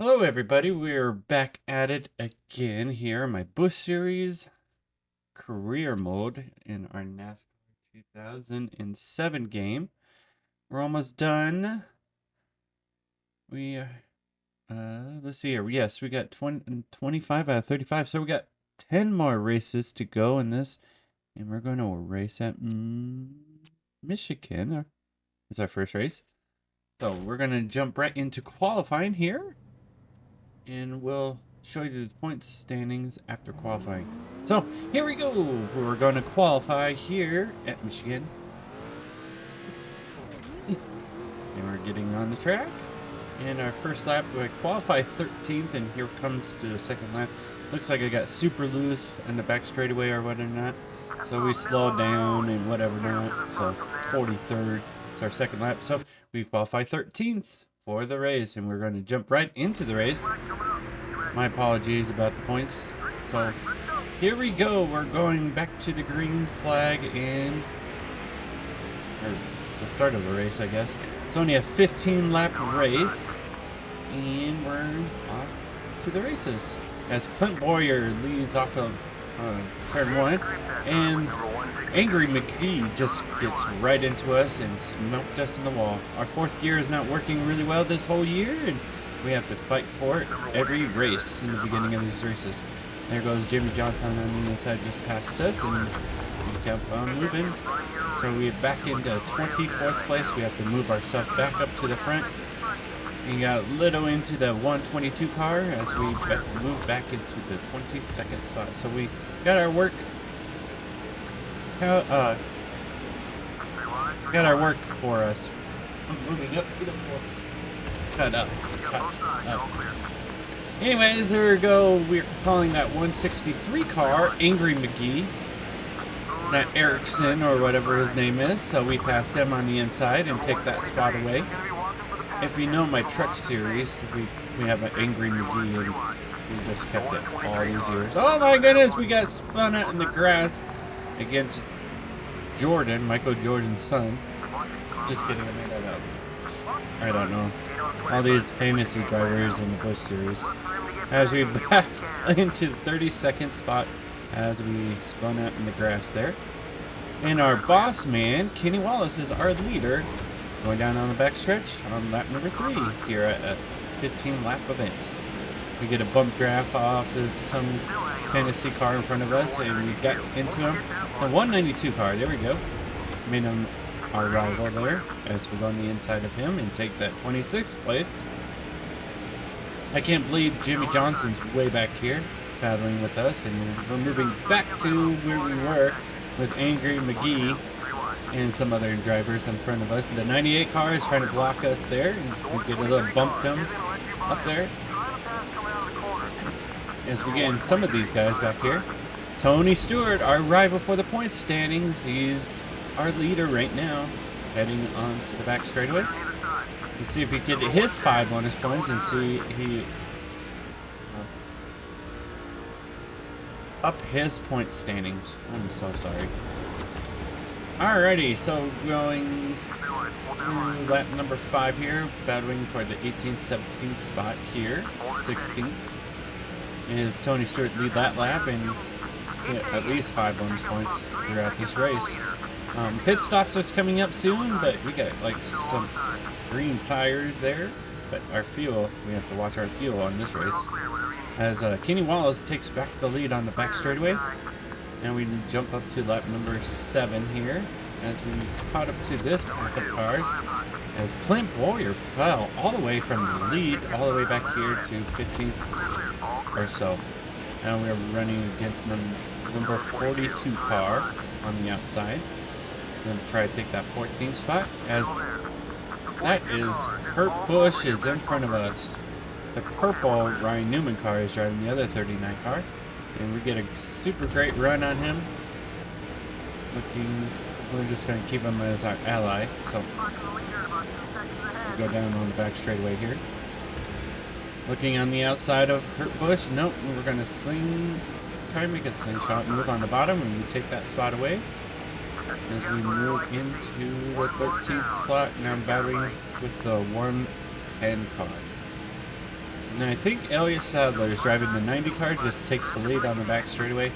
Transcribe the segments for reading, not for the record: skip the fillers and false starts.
Hello everybody, we're back at it again here in my Bush Series career mode in our NASCAR 2007 game. We're almost done. We let's see here. Yes, we got 25 out of 35, so we got 10 more races to go in this, and we're going to race at Michigan. Is our first race. So we're going to jump right into qualifying here. And we'll show you the points standings after qualifying. So here we go. We're going to qualify here at Michigan. And we're getting on the track. And our first lap, we qualify 13th, and here comes the second lap. Looks like I got super loose in the back straightaway or whatever not. So we slowed down and whatever not. So 43rd is our second lap. So we qualify 13th for the race, and we're going to jump right into the race. My apologies about the points. So here we go. We're going back to the green flag or the start of the race, I guess. It's only a 15 lap race, and we're off to the races as Clint Boyer leads off of turn 1, and Angry McGee just gets right into us and smoked us in the wall. Our fourth gear is not working really well this whole year, and we have to fight for it every race in the beginning of these races. There goes Jimmy Johnson on the inside, just past us, and we kept on moving. So we're back into 24th place. We have to move ourselves back up to the front. We got a little into the 122 car as we move back into the 22nd spot. So we got our work. Got our work for us. I'm moving up to the floor. Cut up. Anyways, there we go. We're calling that 163 car Angry McGee. Not Erickson or whatever his name is. So we pass him on the inside and take that spot away. If you know my truck series, we have an Angry McGee, and we just kept it all these years. Oh my goodness, we got spun out in the grass against Jordan, Michael Jordan's son. Just kidding, I made that up. I don't know. All these fantasy drivers in the Bush series. As we back into the 32nd spot as we spun out in the grass there. And our boss man, Kenny Wallace, is our leader. Going down on the backstretch on lap number 3 here at a 15-lap event. We get a bump draft off of some fantasy car in front of us, and we got into him. The 192 car, there we go. Made him our rival there as we go on the inside of him and take that 26th place. I can't believe Jimmy Johnson's way back here battling with us, and we're moving back to where we were with Angry McGee and some other drivers in front of us. The 98 car is trying to block us there, and we get a little bump them up there. As we get in some of these guys back here. Tony Stewart, our rival for the points standings. He's our leader right now, heading on to the back straightaway. Let's see if he can get his 5 bonus points and see he up his point standings. I'm so sorry. Alrighty, so going through lap number 5 here, battling for the 18th, 17th spot here, 16th. Is Tony Stewart lead that lap and get at least 5 bonus points throughout this race. Pit stops is coming up soon, but we got like some green tires there. But our fuel, we have to watch our fuel on this race. As Kenny Wallace takes back the lead on the back straightaway. And we jump up to lap number 7 here as we caught up to this pack of cars. As Clint Boyer fell all the way from the lead all the way back here to 15th or so. Now we're running against number 42 car on the outside. We're going to try to take that 14th spot as that is Kurt Busch is in front of us. The purple Ryan Newman car is driving the other 39 car. And we get a super great run on him. We're just going to keep him as our ally. So we'll go down on the back straightaway here. Looking on the outside of Kurt Busch. Nope, we're going to try and make a slingshot move on the bottom, and we take that spot away. As we move into the 13th spot, now battling with the 110 car. And I think Elliott Sadler is driving the 90 car, just takes the lead on the back straightaway.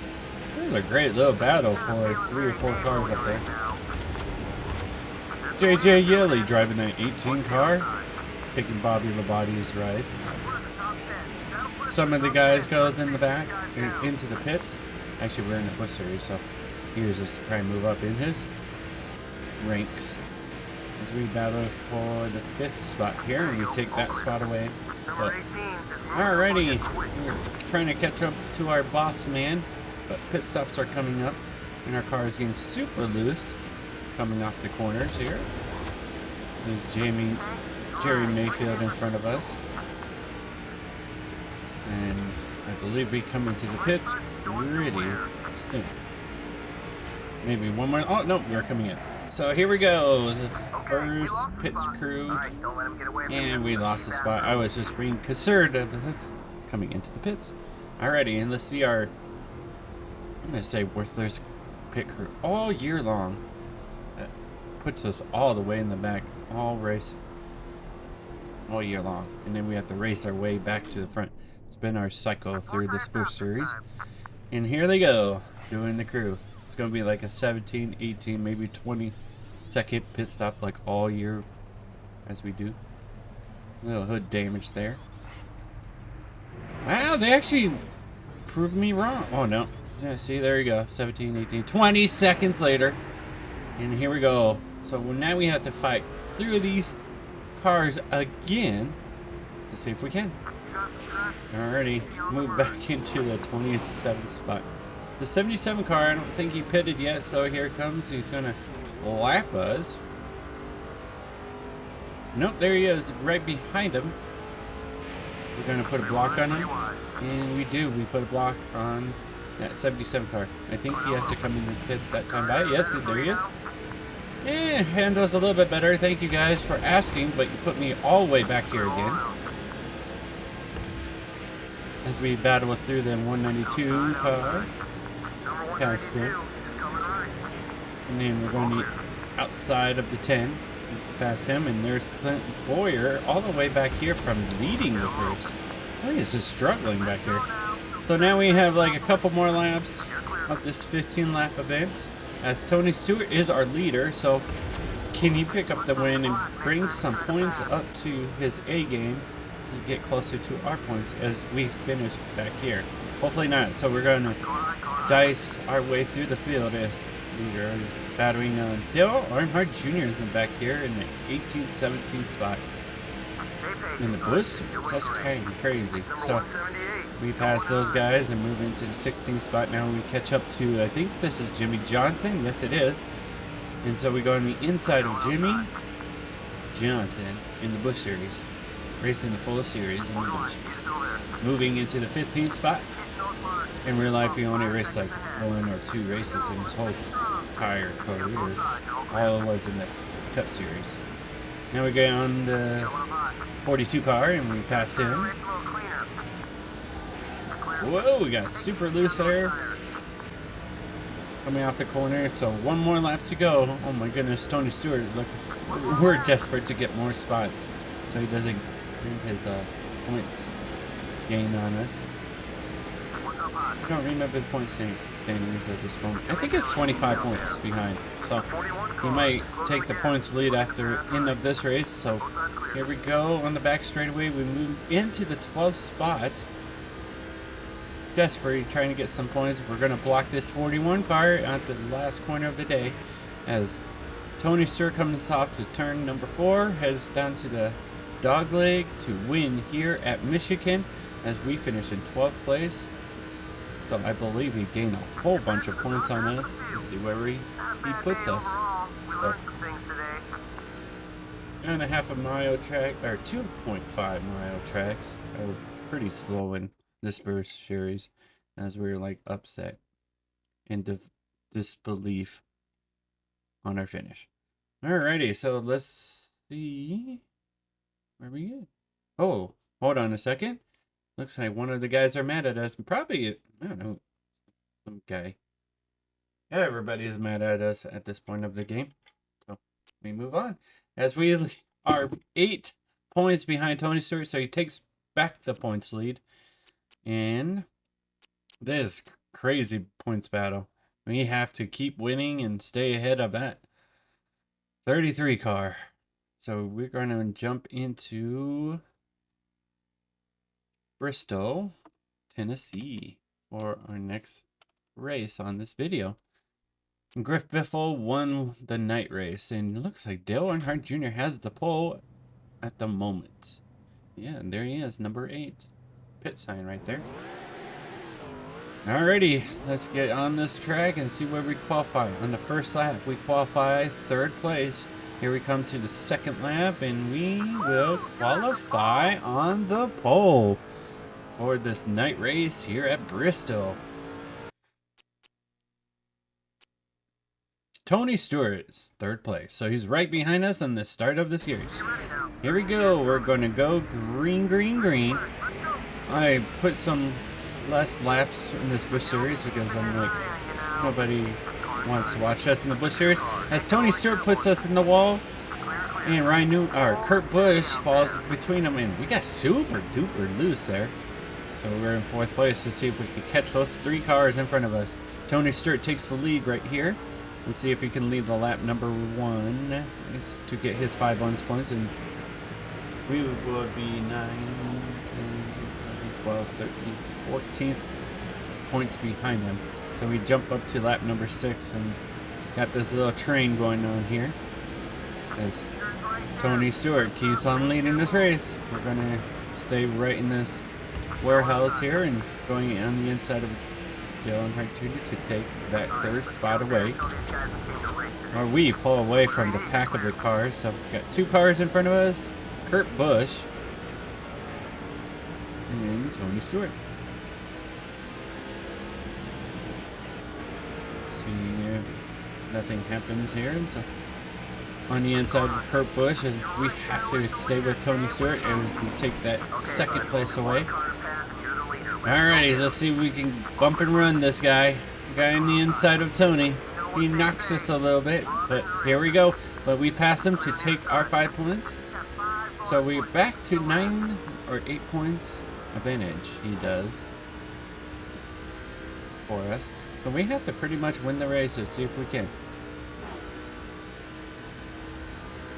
It was a great little battle for 3 or 4 cars up there. JJ Yeley driving that 18 car, taking Bobby Labonte's rides. Some of the guys goes in the back, into the pits. Actually, we're in the Busch Series, so here's us try and move up in his ranks as we battle for the 5th spot here, and we take that spot away. But, alrighty, we're trying to catch up to our boss man, but pit stops are coming up, and our car is getting super loose coming off the corners here. There's Jerry Mayfield in front of us. And I believe we come into the pits pretty soon. Maybe one more. Oh, no, we're coming in. So here we go. The first pit crew. And we lost the spot. I was just being conservative coming into the pits. Alrighty, and let's see our, I'm going to say, worthless pit crew all year long. That puts us all the way in the back, all race, all year long. And then we have to race our way back to the front. It's been our cycle through this Busch Series. And here they go, doing the crew. It's going to be like a 17, 18, maybe 20-second pit stop like all year as we do. A little hood damage there. Wow, they actually proved me wrong. Oh, no. Yeah, see, there you go. 17, 18, 20 seconds later. And here we go. So now we have to fight through these cars again to see if we can. Alrighty, move back into the 27th spot. The 77 car, I don't think he pitted yet, so here it comes. He's gonna lap us. Nope, there he is, right behind him. We're gonna put a block on him, and we do. We put a block on that 77 car. I think he has to come in the pits that time by. Yes, there he is. Yeah, handles a little bit better. Thank you guys for asking, but you put me all the way back here again. As we battle through the 192 car, past it, and then we're going to outside of the 10, past him, and there's Clint Boyer all the way back here from leading the race. Oh, he's just struggling back here. So now we have like a couple more laps of this 15-lap event, as Tony Stewart is our leader. So can he pick up the win and bring some points up to his A game? Get closer to our points as we finish back here. Hopefully not. So we're going to dice our way through the field as we are battling Dale Earnhardt Jr. is in back here in the 18-17 spot in the Busch. That's kind of crazy. So we pass those guys and move into the 16th spot. Now we catch up to, I think this is Jimmy Johnson. Yes, it is. And so we go on the inside of Jimmy Johnson in the Busch Series. Racing the full series in the Busch. Moving into the 15th spot. In real life, he only raced like 1 or 2 races in his whole entire career. All it was in the Cup Series. Now we go on the 42 car and we pass him. Whoa, we got super loose there. Coming off the corner, so one more lap to go. Oh my goodness, Tony Stewart, look, we're desperate to get more spots. So he doesn't his points gain on us. I don't remember the point standings at this moment. I think it's 25 points behind. So he might take the points lead after end of this race. So here we go on the back straightaway. We move into the 12th spot. Desperate, trying to get some points. We're going to block this 41 car at the last corner of the day as Tony Stewart comes off the turn number 4, heads down to the dog leg to win here at Michigan as we finish in 12th place. So I believe he gained a whole bunch of points on us. Let's see where he puts us. So, 2.5 mile track, or 2.5 mile tracks are pretty slow in this Busch Series as we're like upset and disbelief on our finish. Alrighty, so let's see where we get. Oh, hold on a second. Looks like one of the guys are mad at us. Probably, I don't know, some guy. Yeah, everybody is mad at us at this point of the game. So we move on as we are 8 points behind Tony Stewart. So he takes back the points lead. And this crazy points battle. We have to keep winning and stay ahead of that 33 car. So we're going to jump into Bristol, Tennessee for our next race on this video. Griff Biffle won the night race, and it looks like Dale Earnhardt Jr. has the pole at the moment. Yeah, and there he is, number 8. Pit sign right there. Alrighty, let's get on this track and see where we qualify. On the first lap, we qualify 3rd place. Here we come to the 2nd lap, and we will qualify on the pole for this night race here at Bristol. Tony Stewart is 3rd place, so he's right behind us on the start of the series. Here we go. We're going to go green, green, green. I put some less laps in this Busch Series because I'm like, nobody wants to watch us in the Busch Series. As Tony Stewart puts us in the wall, and Kurt Busch falls between them, and we got super duper loose there. So we're in 4th place to see if we can catch those 3 cars in front of us. Tony Stewart takes the lead right here. Let's see if he can lead the lap number 1 to get his 5 bonus points, and we would be 9, 10, 11, 12, 13, 14th points behind him. So we jump up to lap number 6 and got this little train going on here as Tony Stewart keeps on leading this race. We're going to stay right in this warehouse here and going on the inside of Dale Earnhardt Jr. to take that 3rd spot away. Or we pull away from the pack of the cars. So we've got 2 cars in front of us. Kurt Busch and Tony Stewart. See if nothing happens here. So on the inside of Kurt Busch, and we have to stay with Tony Stewart and we take that 2nd place away. Alrighty, let's see if we can bump and run this guy. Guy on the inside of Tony. He knocks us a little bit, but here we go. But we pass him to take our 5 points. So we're back to 9 or 8 points advantage, he does, for us. But we have to pretty much win the race, so see if we can.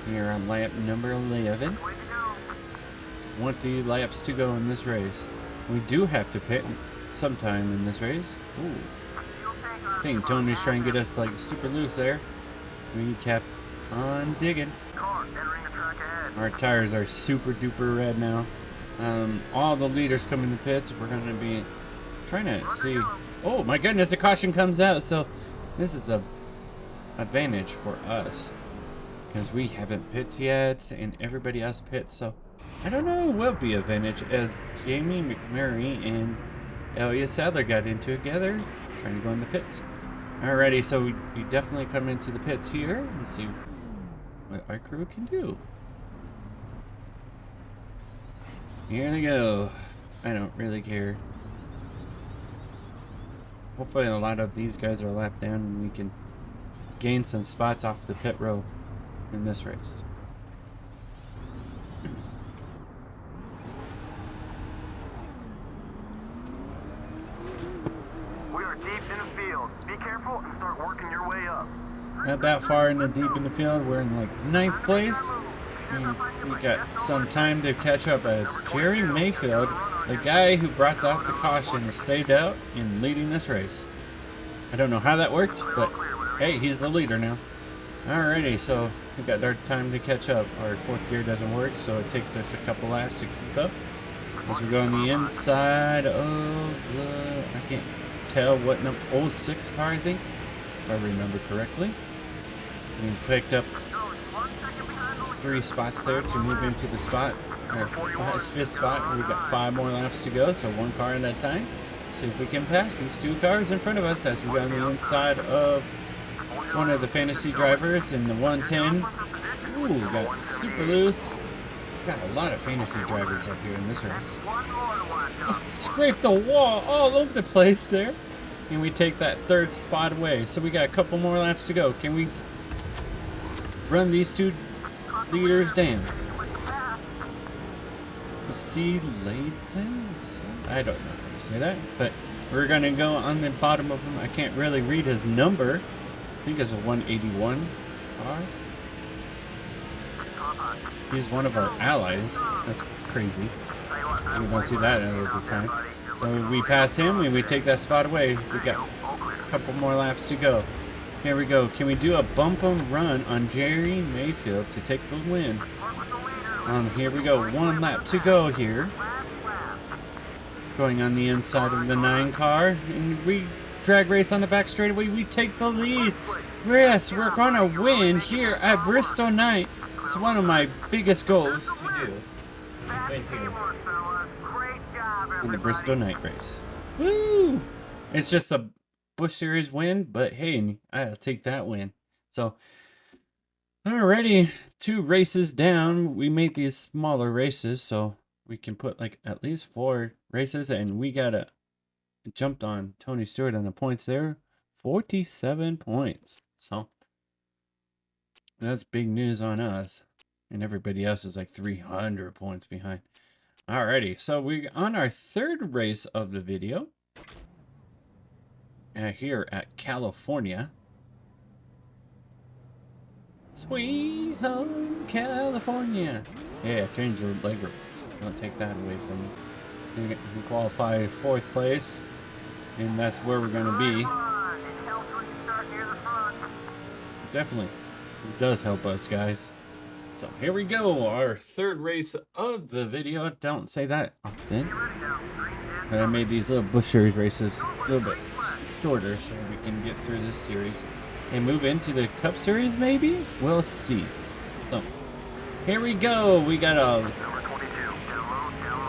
Here on lap number 11. 20 laps to go in this race. We do have to pit sometime in this race. Ooh. I think Tony's trying to get us like super loose there. We kept on digging. Our tires are super duper red now. All the leaders come in the pits. We're going to be trying to see. Oh my goodness, the caution comes out. So this is a advantage for us because we haven't pit yet and everybody else pits. So I don't know what will be advantage as Jamie McMurray and Elliott Sadler got into it together trying to go in the pits. Alrighty, so we definitely come into the pits here and see what our crew can do. Here they go. I don't really care. Hopefully a lot of these guys are lapped down and we can gain some spots off the pit road in this race. We are deep in the field. Be careful and start working your way up. Not that far in the deep in the field. We're in like 9th place. And we got some time to catch up as Jerry Mayfield, the guy who brought out the caution, stayed out in leading this race. I don't know how that worked, but hey, he's the leader now. Alrighty, so we got our time to catch up. Our 4th gear doesn't work, so it takes us a couple laps to keep up. As we go on the inside of the, I can't tell what number, 06 car, I think, if I remember correctly. We picked up 3 spots there to move into the spot, our 5th spot. We've got 5 more laps to go, so 1 car at a time. See if we can pass these 2 cars in front of us as we go on the inside of one of the fantasy drivers in the 110. Ooh, got super loose. Got a lot of fantasy drivers up here in this race. Oh, scraped the wall all over the place there. And we take that 3rd spot away. So we got a couple more laps to go. Can we run these 2 leaders down? see later. I don't know how to say that, but we're gonna go on the bottom of him. I can't really read his number. I think it's a 181 car. He's one of our allies. That's crazy. We don't see that all the time. So we pass him and we take that spot away. We got a couple more laps to go. Here we go. Can we do a bump and run on Jerry Mayfield to take the win? Here we go. One lap to go here. Going on the inside of the 9 car. And we drag race on the back straightaway. We take the lead. Yes, we're going to win here at Bristol Night. It's one of my biggest goals to do. Win here in the Bristol Night race. Woo! It's just a Busch Series win, but hey, I'll take that win. So, alrighty, 2 races down. We made these smaller races, so we can put like at least 4 races, and we jumped on Tony Stewart on the points there. 47 points. So, that's big news on us. And everybody else is like 300 points behind. Alrighty, so we're on our 3rd race of the video. Here at California. Sweet home California. Yeah, change your leg ropes. Don't take that away from me. We qualify 4th place. And that's where we're going to be. Definitely. It does help us, guys. So here we go. Our 3rd race of the video. Don't say that often. But I made these little Busch Series races a little bit shorter so we can get through this series and move into the Cup Series maybe? We'll see. So here we go. We got a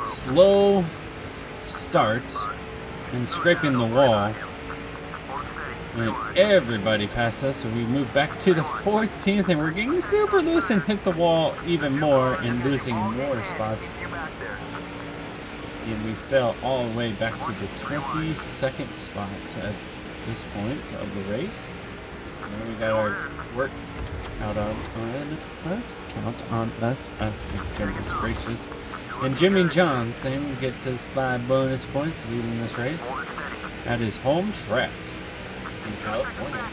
slow start and scraping the wall. And everybody passed us, so we moved back to the 14th, and we're getting super loose and hit the wall even more and losing more spots. And we fell all the way back to the 22nd spot at this point of the race. So now we got our work out on us. Count on us. Oh, goodness gracious. And Jimmy Johnson gets his 5 bonus points leading this race at his home track in California.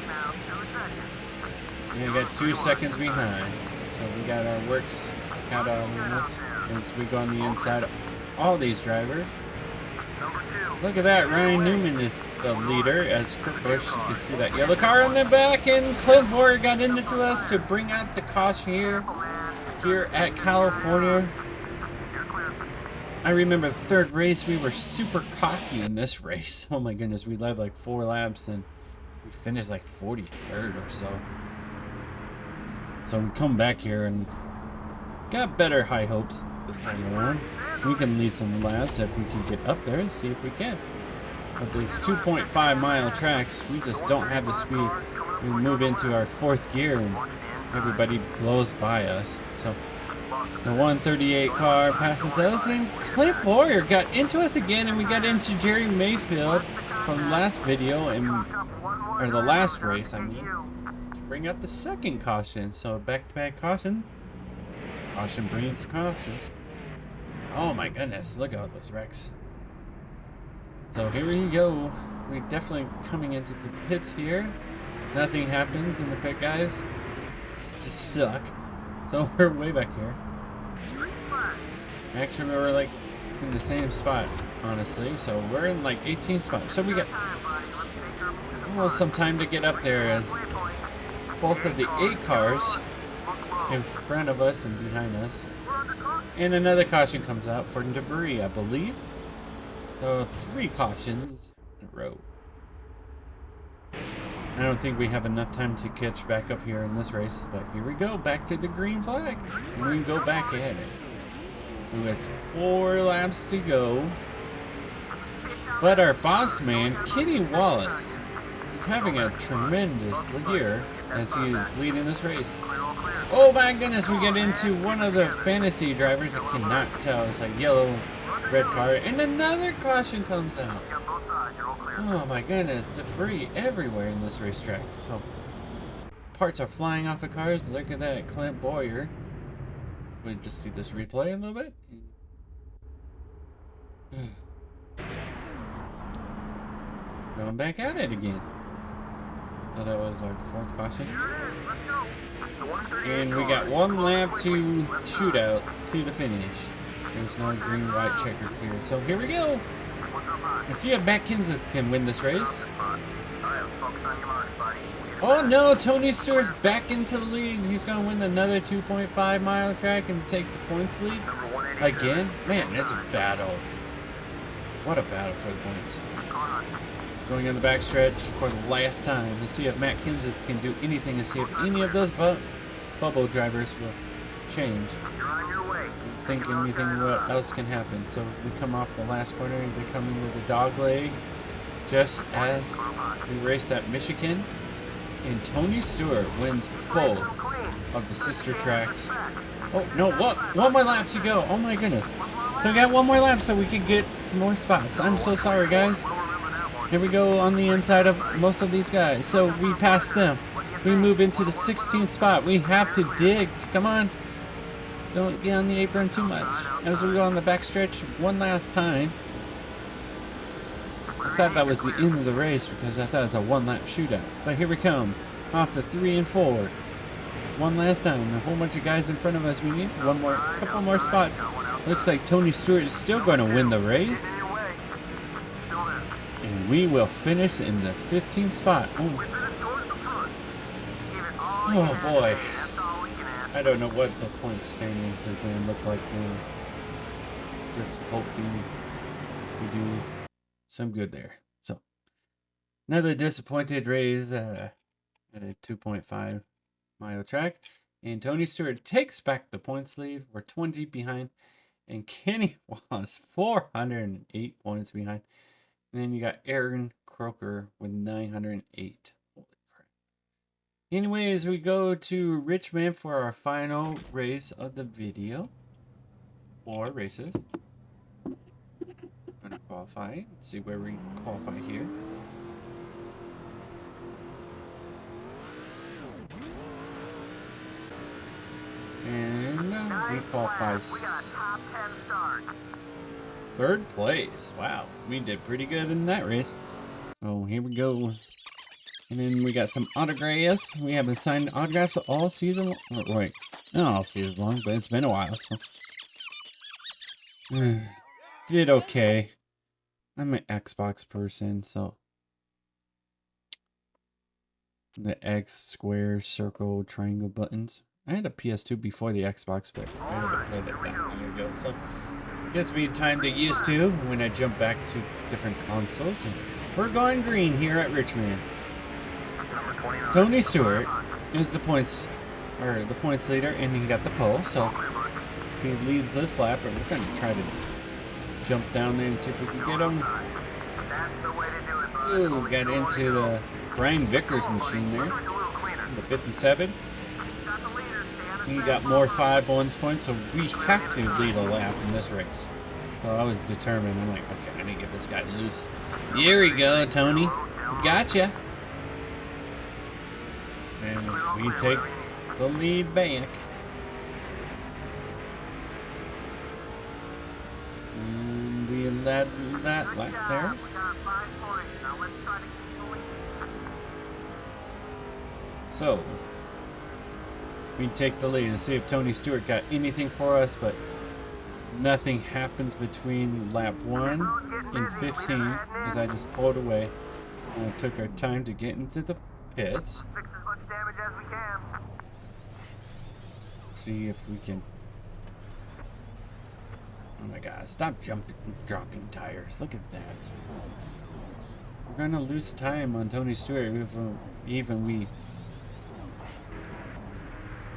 And we got 2 seconds behind. So we got our works count on us as we go on the inside of all these drivers. Look at that, Ryan Newman is the leader as Kurt Busch. You can see that yellow car in the back, and Clint Boyer got into us to bring out the caution here at California. I remember the 3rd race, we were super cocky in this race. Oh my goodness, we led like 4 laps and we finished like 43rd or so. So we come back here and got better high hopes this time around. We can lead some laps if we can get up there and see if we can. But these 2.5 mile tracks, we just don't have the speed. We move into our 4th gear and everybody blows by us. So the 138 car passes us, and Clint Boyer got into us again, and we got into Jerry Mayfield from last video, or the last race, I mean, to bring out the 2nd caution. So back-to-back caution. Caution brings cautions. Oh my goodness, look at all those wrecks. So here we go. We're definitely coming into the pits here. Nothing happens in the pit, guys. It's just suck. So we're way back here. Actually, we're like in the same spot, honestly. So we're in like 18 spots. So we got some time to get up there, as both of the 8 cars in front of us and behind us. And another caution comes out for debris, I believe. So 3 cautions in a row. I don't think we have enough time to catch back up here in this race, but here we go, back to the green flag. And we can go back at it. With 4 laps to go. But our boss man, Kenny Wallace, is having a tremendous year as he is leading this race. Oh my goodness, we get into one of the fantasy drivers. I cannot tell. It's like yellow, red car. And another caution comes out. Oh my goodness, debris everywhere in this racetrack. So, parts are flying off of cars. Look at that, Clint Boyer. We just see this replay a little bit. Going back at it again. So that was our fourth caution. And we got one lap to shoot out to the finish. There's no green, white checkered here. So here we go. Let's see if Matt Kenseth can win this race. Oh no, Tony Stewart's back into the lead. He's going to win another 2.5 mile track and take the points lead. Again? Man, it's a battle. What a battle for the points. Going in the backstretch for the last time to see if Matt Kenseth can do anything, to see if any of those bubble drivers will change. Thinking anything what else can happen. So we come off the last corner and they come into the dog leg just as we race at Michigan. And Tony Stewart wins both of the sister tracks. Oh, no, what? One more lap to go. Oh, my goodness. So we got one more lap so we can get some more spots. I'm so sorry, guys. Here we go on the inside of most of these guys. So we pass them. We move into the 16th spot. We have to dig. Come on. Don't get on the apron too much. As we go on the backstretch one last time. I thought that was the end of the race because I thought it was a one-lap shootout. But here we come. Off to 3 and 4. One last time. A whole bunch of guys in front of us. We need couple more spots. Looks like Tony Stewart is still going to win the race. And we will finish in the 15th spot. Oh boy. I don't know what the point standings are going to look like now. Just hoping we do some good there. So, another disappointed race at a 2.5 mile track. And Tony Stewart takes back the points lead. We're 20 behind. And Kenny was 408 points behind. And then you got Aaron Croker with 908. Holy crap. Anyways, we go to Richmond for our final race of the video. 4 races. Going to qualify. Let's see where we qualify here. And we qualify 3rd place. Wow, we did pretty good in that race. Oh, here we go. And then we got some autographs. We haven't signed autographs all season long. Oh, wait, not all season long, but it's been a while. So. Did okay. I'm an Xbox person, so. The X, square, circle, triangle buttons. I had a PS2 before the Xbox, but I haven't played it that long ago. So, I guess we had time to get used to when I jump back to different consoles. And we're going green here at Richmond. Tony Stewart is the points leader, and he got the pole. So, if he leads this lap, we're going to try to jump down there and see if we can get him. Ooh, got into the Brian Vickers machine there. The 57. He got more 5 bonus points, so we have to lead a lap in this race. So I was determined. I'm like, okay, I need to get this guy loose. Here we go, Tony. Gotcha. And we take the lead back. And we led that lap there. So, we take the lead and see if Tony Stewart got anything for us, but nothing happens between lap 1 and 15 as I just pulled away. And I took our time to get into the pits. See if we can. Oh my god, stop dropping tires. Look at that. We're gonna lose time on Tony Stewart if even we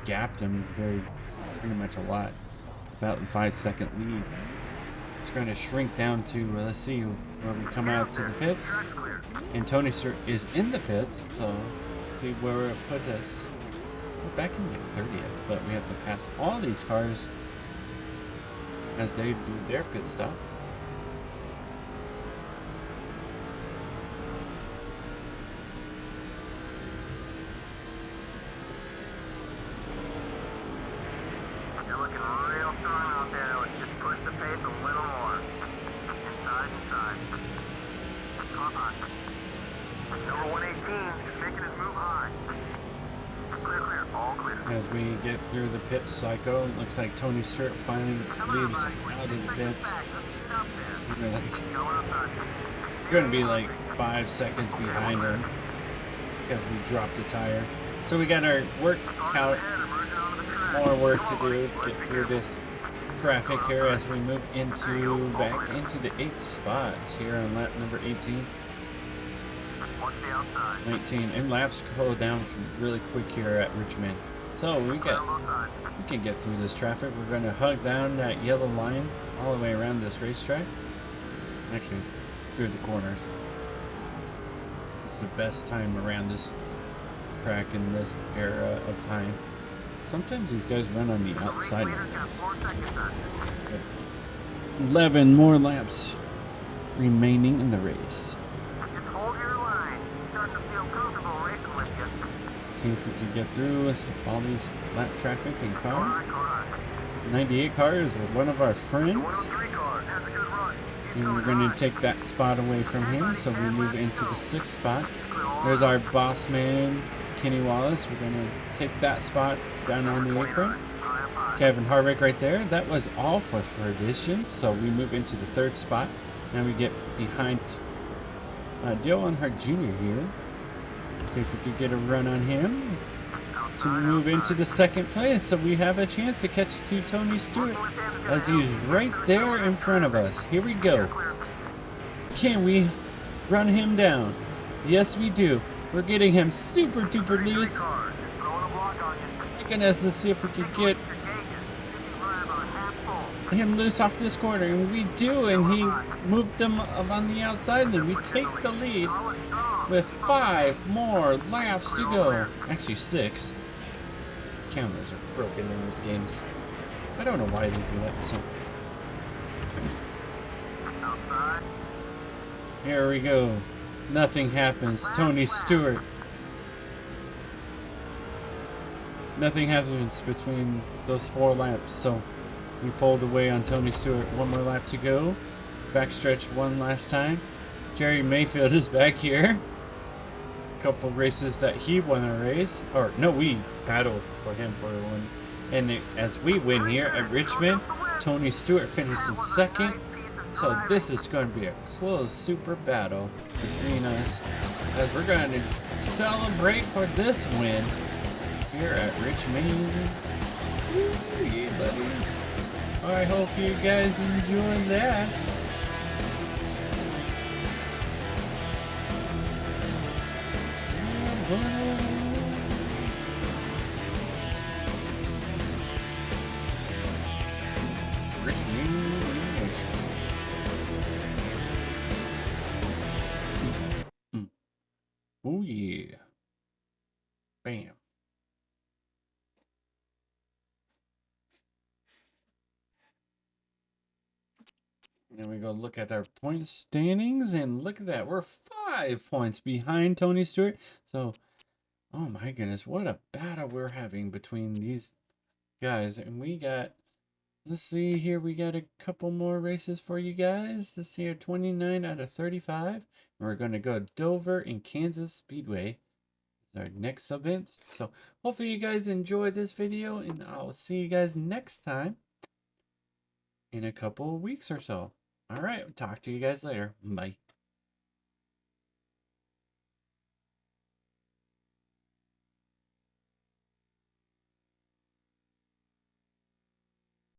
gapped him pretty much a lot. About a 5-second lead. It's going to shrink down to, let's see where we come out to the pits. And Tony Stewart is in the pits, so let's see where it put us. We're back in like 30th, but we have to pass all these cars as they do their pit stops. we get through the pit cycle, it looks like Tony Stewart finally leaves out of the pits. We're going to be like 5 seconds behind him because we dropped a tire. So we got our workout, more work to do, get through this traffic here as we move back into the 8th spots here on lap number 18. 19, and laps go down really quick here at Richmond. So we can get through this traffic. We're going to hug down that yellow line all the way around this racetrack. Actually, through the corners. It's the best time around this track in this era of time. Sometimes these guys run on the outside of this. 11 more laps remaining in the race. See if we can get through with all these lap traffic and cars. 98 car is one of our friends. And we're going to take that spot away from him, so we move into the 6th spot. There's our boss man, Kenny Wallace. We're going to take that spot down on the apron. Kevin Harvick right there. That was all for additions, so we move into the 3rd spot. Now we get behind Dale Earnhardt Jr. here. See if we could get a run on him to move into the 2nd place, so we have a chance to catch to Tony Stewart as he's right there in front of us. Here we go. Can we run him down? Yes, we do. We're getting him super duper loose. Taking us to see if we could get him loose off this corner, and we do, and he moved them up on the outside, and we take the lead with 5 more laps to go. Actually 6. Counters are broken in these games. I don't know why they do that. So here we go. Nothing happens. Tony Stewart. Nothing happens between those 4 laps, so we pulled away on Tony Stewart. 1 more lap to go. Backstretch one last time. Jerry Mayfield is back here. Couple races that he won a race, or no, we battled for him for one, and as we win here at Richmond, Tony Stewart finished in 2nd, so this is going to be a close super battle between us as we're going to celebrate for this win here at Richmond. Woo, yeah, buddy. I hope you guys enjoyed that. Oh yeah. Bam. And we go look at our point standings, and look at that. We're 5 points behind Tony Stewart. So, oh my goodness, what a battle we're having between these guys. And we got, let's see here, we got a couple more races for you guys. Let's see here, 29 out of 35. And we're going to go Dover and Kansas Speedway. Our next event. So hopefully you guys enjoyed this video, and I'll see you guys next time in a couple of weeks or so. All right, talk to you guys later. Bye.